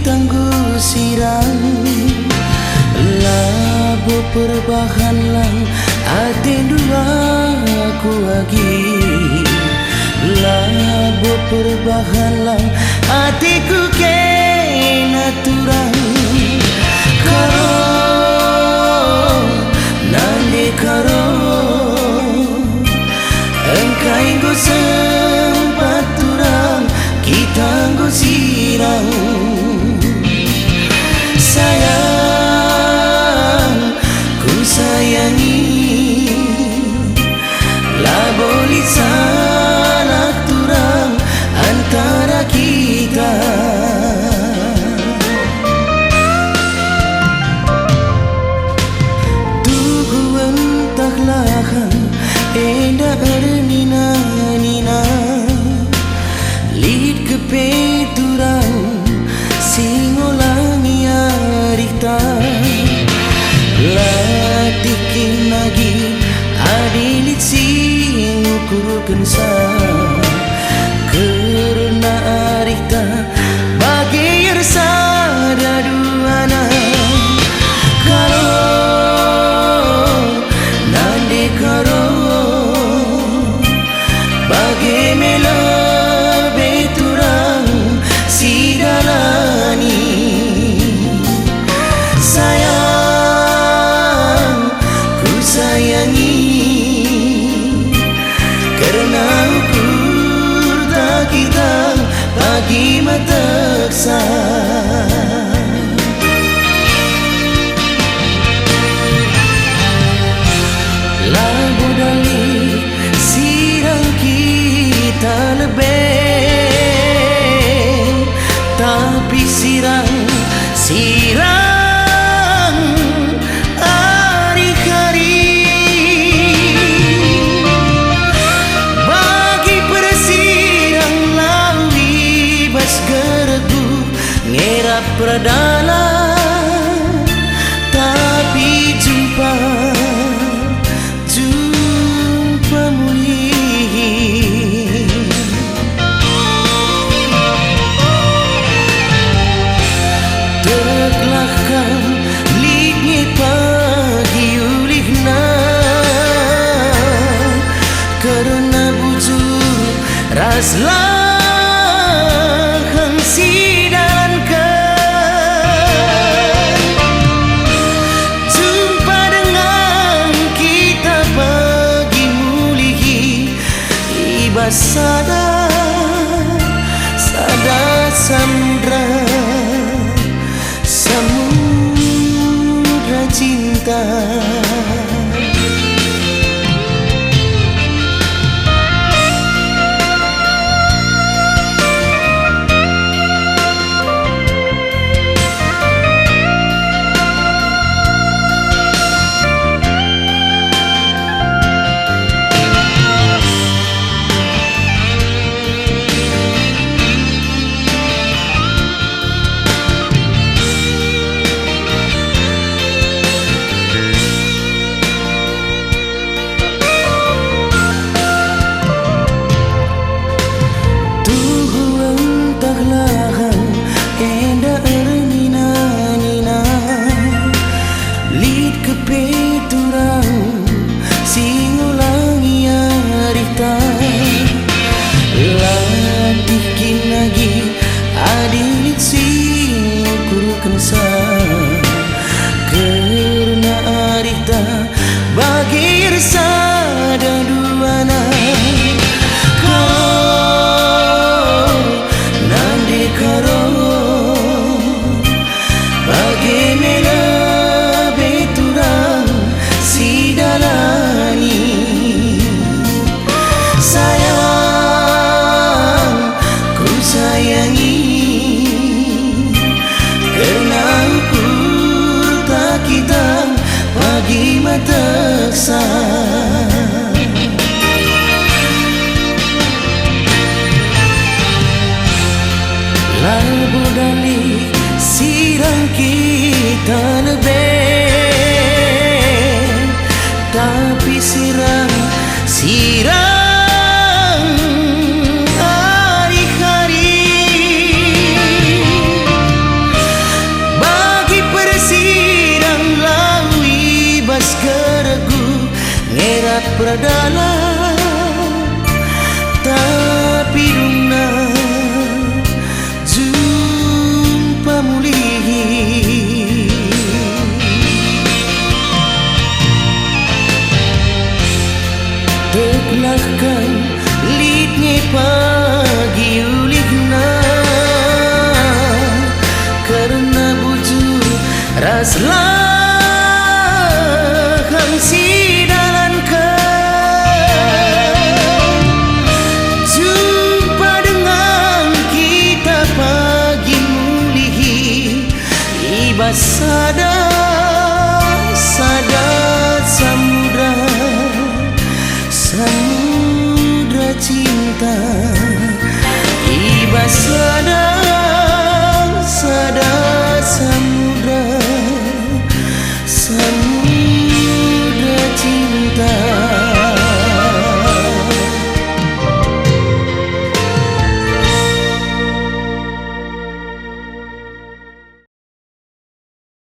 tangguh sirang labu perbahan lang ate dua aku lagi labu perbahan lang atiku kena turang karo nande karo engkai go sempat turang kita go sirang sayang ku sayangi la boleh salah turang antara kita tugu entah lahang enda ernina nina lid kepe turang singolangi arita latikin lagi adilit singukurkan sa karena arita bagi yersa daduana karo nande karo bagi mela beturang si dalani sayang ku sayangi karena ukur tak kita bagi mataksa lagu dali sirang kita lebih tapi sirang hari-hari bagi persirang lawi bas gergu ngerap pradana tapi jumpa mulih terkelahkan liknya pagi ulihna karena bujur ras lahang sidalankan jumpa dengan kita pagi mulihi ibas sada samudra cinta karena arita bagi rasa daduana kau nande karo bagi mela beturang si dalani sayang ku sayangi karena ukur tak kita bagi mataksa labu dali sirang kita lebih tapi sirang hari-hari dalam tapi duna jumpa mulih teklahkan litnya pagi ulihna karena bujur raslah kang si dalankan jumpa dengan kita pagi mulih ibas sadar